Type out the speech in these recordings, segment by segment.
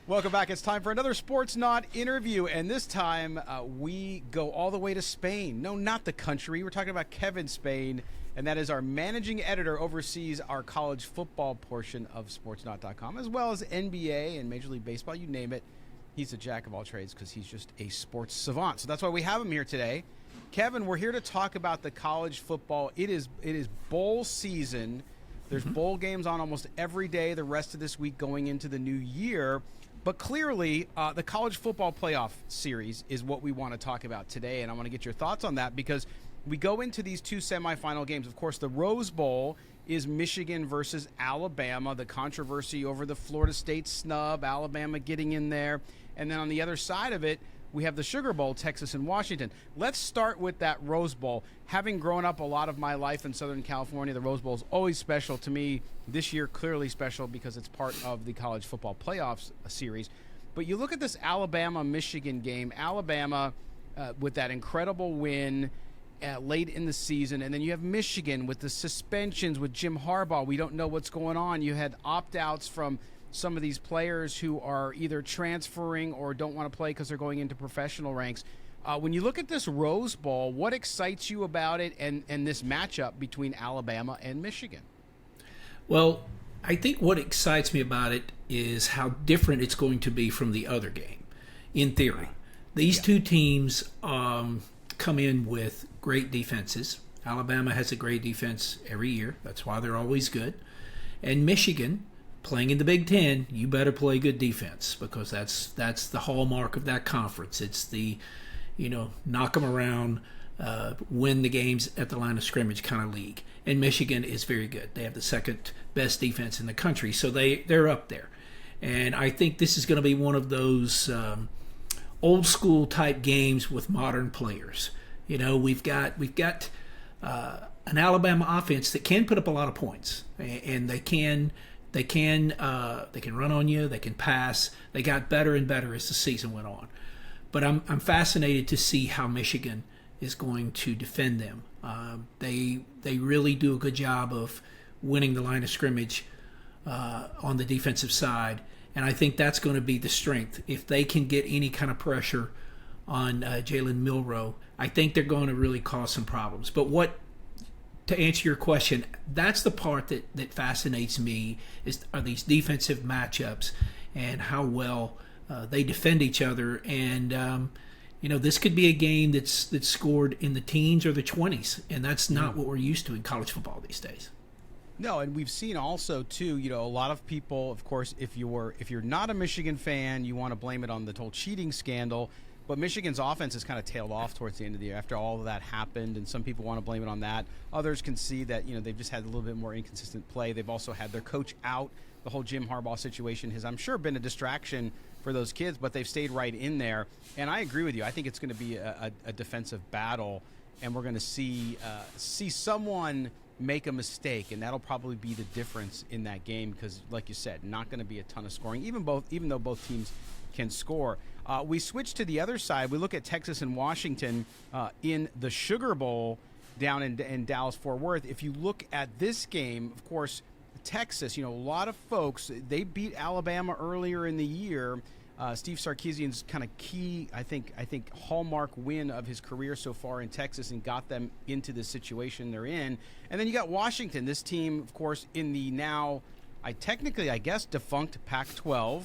Welcome back. It's time for another Sportsnaut interview, and this time we go all the way to Spain. No, not the country. We're talking about Kevin Spain, and that is our managing editor, oversees our college football portion of Sportsnaut.com, as well as NBA and Major League Baseball, you name it. He's a jack of all trades because he's just a sports savant. So that's why we have him here today. Kevin, we're here to talk about the college football. It is bowl season. There's bowl games on almost every day the rest of this week going into the new year. But clearly, the college football playoff series is what we want to talk about today, and I want to get your thoughts on that because we go into these two semifinal games. Of course, the Rose Bowl is Michigan versus Alabama, the controversy over the Florida State snub, Alabama getting in there. And then on the other side of it, we have the Sugar Bowl, Texas and Washington. Let's start with that Rose Bowl. Having grown up a lot of my life in Southern California, the Rose Bowl is always special to me. This year, clearly special because it's part of the college football playoffs series. But you look at this Alabama-Michigan game. Alabama with that incredible win late in the season. And then you have Michigan with the suspensions with Jim Harbaugh. We don't know what's going on. You had opt-outs from some of these players who are either transferring or don't want to play because they're going into professional ranks. When you look at this Rose Bowl, what excites you about it and this matchup between Alabama and Michigan? Well, I think what excites me about it is how different it's going to be from the other game, in theory. These two teams come in with great defenses. Alabama has a great defense every year. That's why they're always good. And Michigan, playing in the Big Ten, you better play good defense because that's the hallmark of that conference. It's the, knock them around, win the games at the line of scrimmage kind of league. And Michigan is very good. They have the second best defense in the country, so they're up there. And I think this is going to be one of those old school type games with modern players. We've got an Alabama offense that can put up a lot of points, and they can run on you. They can pass. They got better and better as the season went on. But I'm fascinated to see how Michigan is going to defend them. They really do a good job of winning the line of scrimmage on the defensive side, and I think that's going to be the strength. If they can get any kind of pressure on Jalen Milroe, I think they're going to really cause some problems. But to answer your question, that's the part that fascinates me are these defensive matchups and how well they defend each other. And, this could be a game that's scored in the teens or the 20s, and that's not what we're used to in college football these days. No, and we've seen also, too, a lot of people, of course, if you're not a Michigan fan, you want to blame it on the whole cheating scandal. But Michigan's offense has kind of tailed off towards the end of the year after all of that happened, and some people want to blame it on that. Others can see that they've just had a little bit more inconsistent play. They've also had their coach out. The whole Jim Harbaugh situation has, I'm sure, been a distraction for those kids, but they've stayed right in there. And I agree with you. I think it's going to be a defensive battle, and we're going to see someone make a mistake, and that'll probably be the difference in that game because, like you said, not going to be a ton of scoring, even though both teams can score. We switch to the other side. We look at Texas and Washington in the Sugar Bowl down in Dallas-Fort Worth. If you look at this game, of course, Texas, a lot of folks, they beat Alabama earlier in the year. Steve Sarkisian's kind of key, I think, hallmark win of his career so far in Texas and got them into the situation they're in. And then you got Washington, this team, of course, in the now, I guess, defunct Pac-12.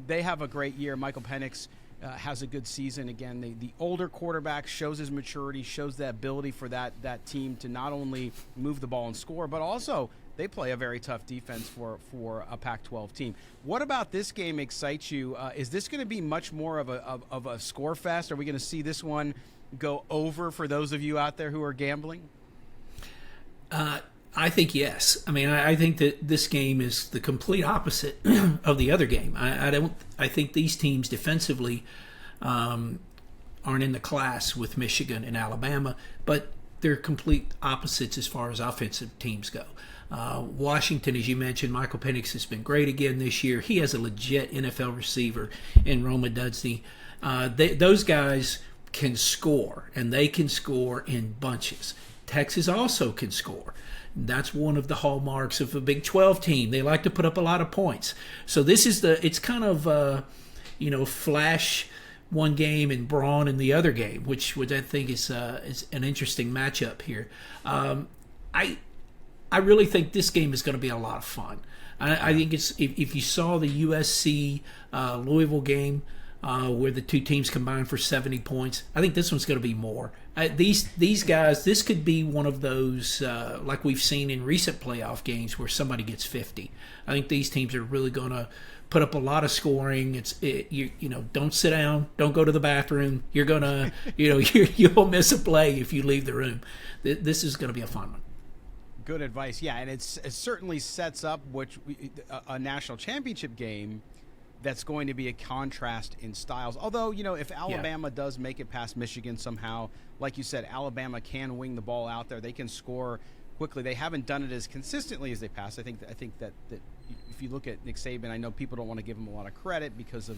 They have a great year. Michael Penix has a good season. Again, the older quarterback shows his maturity, shows the ability for that team to not only move the ball and score, but also they play a very tough defense for a Pac-12 team. What about this game excites you? Is this going to be much more of a score fest? Are we going to see this one go over for those of you out there who are gambling? I think yes. I mean, I think that this game is the complete opposite of the other game. I think these teams defensively aren't in the class with Michigan and Alabama, but they're complete opposites as far as offensive teams go. Washington, as you mentioned, Michael Penix has been great again this year. He has a legit NFL receiver in Roma Dudsey. Those guys can score, and they can score in bunches. Texas also can score. That's one of the hallmarks of a Big 12 team. They like to put up a lot of points. So it's kind of, flash one game and brawn in the other game, which I think is an interesting matchup here. I really think this game is going to be a lot of fun. I think it's if you saw the USC Louisville game where the two teams combined for 70 points, I think this one's going to be more. These guys, this could be one of those like we've seen in recent playoff games where somebody gets 50. I think these teams are really going to put up a lot of scoring. Don't sit down, don't go to the bathroom. You're gonna, you'll miss a play if you leave the room. This is going to be a fun one. Good advice. Yeah, and it certainly sets up a national championship game that's going to be a contrast in styles. Although, if Alabama does make it past Michigan somehow, like you said, Alabama can wing the ball out there. They can score quickly. They haven't done it as consistently as they passed. I think that if you look at Nick Saban, I know people don't want to give him a lot of credit because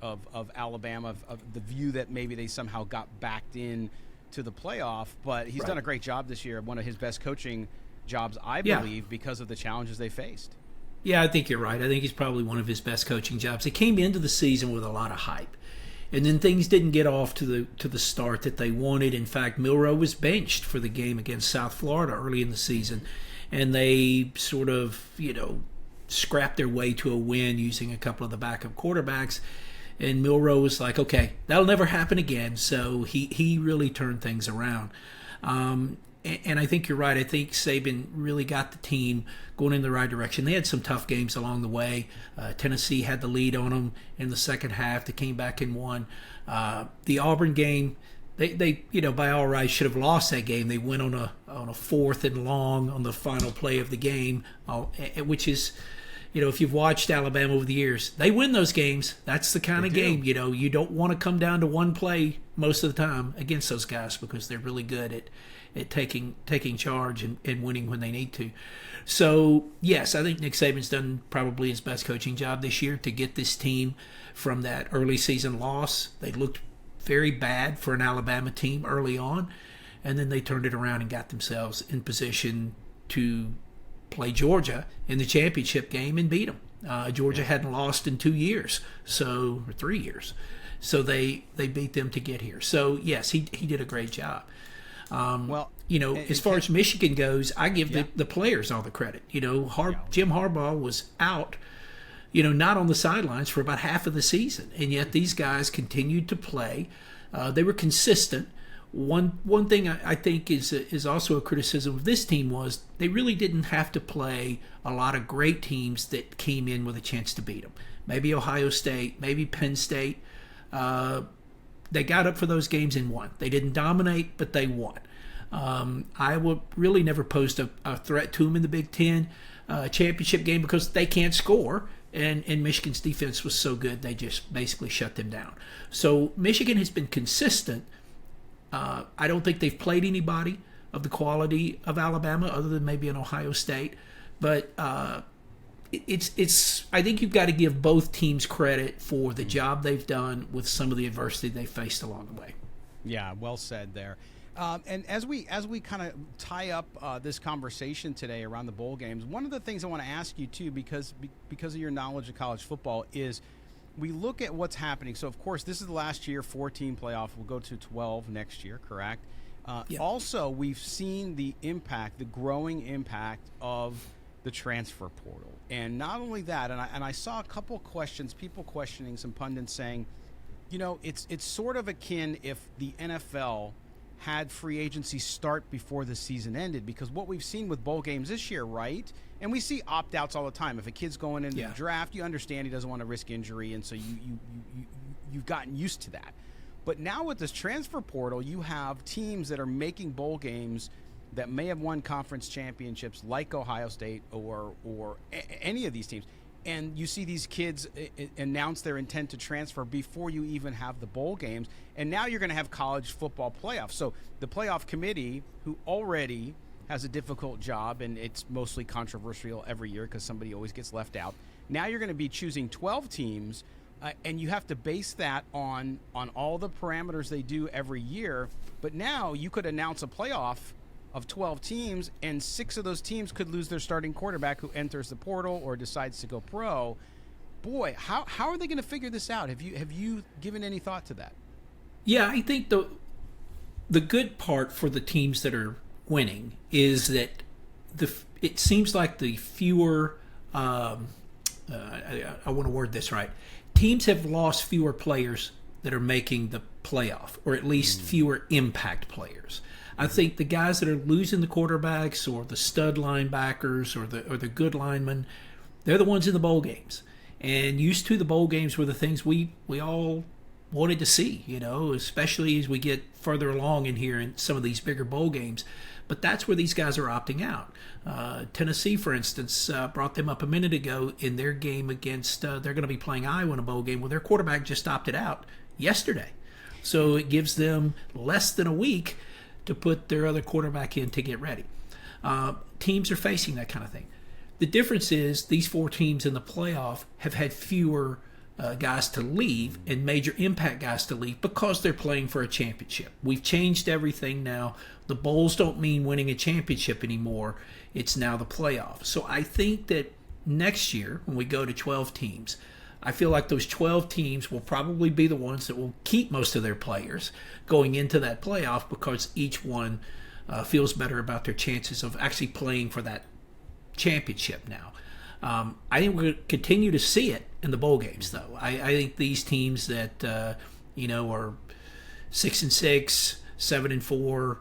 of Alabama, of the view that maybe they somehow got backed in to the playoff, but he's done a great job this year. One of his best coaching jobs, I believe, because of the challenges they faced. Yeah, I think you're right. I think he's probably one of his best coaching jobs. He came into the season with a lot of hype, and then things didn't get off to the start that they wanted. In fact, Milroe was benched for the game against South Florida early in the season, and they sort of, scrapped their way to a win using a couple of the backup quarterbacks. And Milroe was like, okay, that'll never happen again. So he really turned things around. And I think you're right. I think Saban really got the team going in the right direction. They had some tough games along the way. Tennessee had the lead on them in the second half. They came back and won. The Auburn game, they by all rights should have lost that game. They went on a 4th and long on the final play of the game, which is, if you've watched Alabama over the years, they win those games. That's the kind of game, you don't want to come down to one play most of the time against those guys because they're really good at taking charge and winning when they need to. So, yes, I think Nick Saban's done probably his best coaching job this year to get this team from that early season loss. They looked very bad for an Alabama team early on, and then they turned it around and got themselves in position to play Georgia in the championship game and beat them. Georgia hadn't lost in 2 years, or 3 years. So they beat them to get here. So, yes, he did a great job. As far as Michigan goes, I give the players all the credit. Jim Harbaugh was out, not on the sidelines for about half of the season, and yet these guys continued to play. They were consistent. One thing I think is also a criticism of this team was they really didn't have to play a lot of great teams that came in with a chance to beat them. Maybe Ohio State, maybe Penn State. They got up for those games and won. They didn't dominate, but they won. Iowa really never posed a threat to them in the Big Ten championship game because they can't score, and Michigan's defense was so good they just basically shut them down. So Michigan has been consistent. I don't think they've played anybody of the quality of Alabama other than maybe an Ohio State, but it's. I think you've got to give both teams credit for the job they've done with some of the adversity they faced along the way. Yeah, well said there. And as we kind of tie up this conversation today around the bowl games, one of the things I want to ask you too, because of your knowledge of college football, is we look at what's happening. So of course, this is the last year 14 playoff. We'll go to 12 next year, correct? Yep. Also, we've seen the growing impact of the transfer portal. And not only that, and I saw a couple questions, people questioning, some pundits saying, it's sort of akin if the NFL had free agency start before the season ended, because what we've seen with bowl games this year, right? And we see opt-outs all the time. If a kid's going into the draft, you understand he doesn't want to risk injury, and so you've gotten used to that. But now with this transfer portal, you have teams that are making bowl games that may have won conference championships, like Ohio State or any of these teams. And you see these kids announce their intent to transfer before you even have the bowl games. And now you're going to have college football playoffs. So the playoff committee, who already has a difficult job, and it's mostly controversial every year because somebody always gets left out. Now you're going to be choosing 12 teams, and you have to base that on all the parameters they do every year. But now you could announce a playoff of 12 teams, and 6 of those teams could lose their starting quarterback who enters the portal or decides to go pro. Boy, how are they going to figure this out? Have you given any thought to that? Yeah, I think the good part for the teams that are winning is that it seems like the fewer I want to word this right. Teams have lost fewer players that are making the playoff, or at least fewer impact players. I think the guys that are losing the quarterbacks or the stud linebackers or the good linemen, they're the ones in the bowl games. And used to the bowl games were the things we all wanted to see, especially as we get further along in here in some of these bigger bowl games. But that's where these guys are opting out. Tennessee, for instance, brought them up a minute ago in their game against, they're going to be playing Iowa in a bowl game. Well, their quarterback just opted out yesterday. So it gives them less than a week to put their other quarterback in to get ready. Teams are facing that kind of thing. The difference is these 4 teams in the playoff have had fewer guys to leave and major impact guys to leave because they're playing for a championship. We've changed everything now. The bowls don't mean winning a championship anymore. It's now the playoff. So I think that next year when we go to 12 teams, I feel like those 12 teams will probably be the ones that will keep most of their players going into that playoff because each one feels better about their chances of actually playing for that championship now. I think we're going to continue to see it in the bowl games, though. I think these teams that are 6-6, 7-4,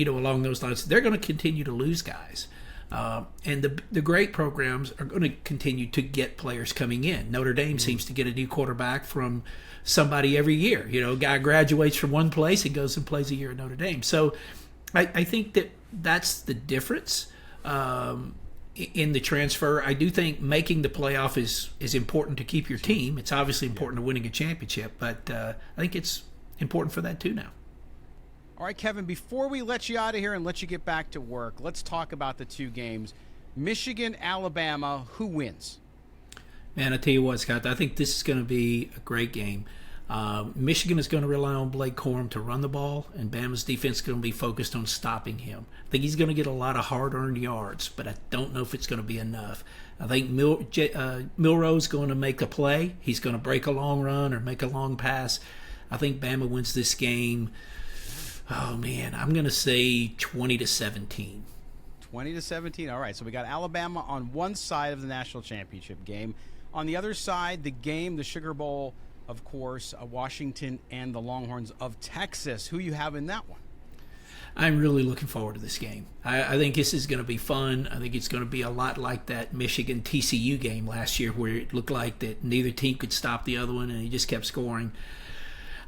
along those lines, they're going to continue to lose guys. And the great programs are going to continue to get players coming in. Notre Dame seems to get a new quarterback from somebody every year. A guy graduates from one place and goes and plays a year at Notre Dame. So I think that's the difference. In the transfer, I do think making the playoff is important to keep your team. It's obviously important to winning a championship, but I think it's important for that too now. All right, Kevin, before we let you out of here and let you get back to work, let's talk about the 2 games. Michigan, Alabama, who wins? Man, I tell you what, Scott, I think this is going to be a great game. Michigan is going to rely on Blake Corum to run the ball, and Bama's defense is going to be focused on stopping him. I think he's going to get a lot of hard-earned yards, but I don't know if it's going to be enough. I think Milroe's going to make a play. He's going to break a long run or make a long pass. I think Bama wins this game. Oh, man, I'm going to say 20-17. 20-17. All right, so we got Alabama on one side of the national championship game. On the other side, the Sugar Bowl, of course, Washington and the Longhorns of Texas. Who you have in that one? I'm really looking forward to this game. I think this is going to be fun. I think it's going to be a lot like that Michigan-TCU game last year where it looked like that neither team could stop the other one and he just kept scoring.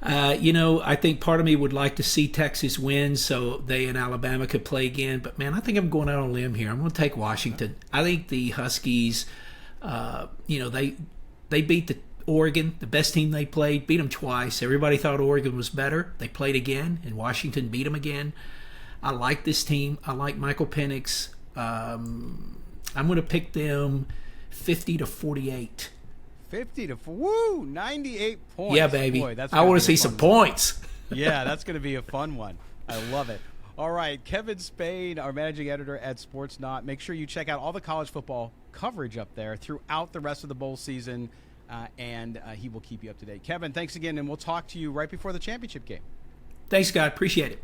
I think part of me would like to see Texas win so they and Alabama could play again. But, man, I think I'm going out on a limb here. I'm going to take Washington. I think the Huskies, they beat the Oregon, the best team they played, beat them twice. Everybody thought Oregon was better. They played again, and Washington beat them again. I like this team. I like Michael Penix. I'm going to pick them 50-48. 98 points. Yeah, baby. Boy, I want to see some points. Yeah, that's going to be a fun one. I love it. All right, Kevin Spain, our managing editor at Sportsnaut. Make sure you check out all the college football coverage up there throughout the rest of the bowl season, and he will keep you up to date. Kevin, thanks again, and we'll talk to you right before the championship game. Thanks, Scott. Appreciate it.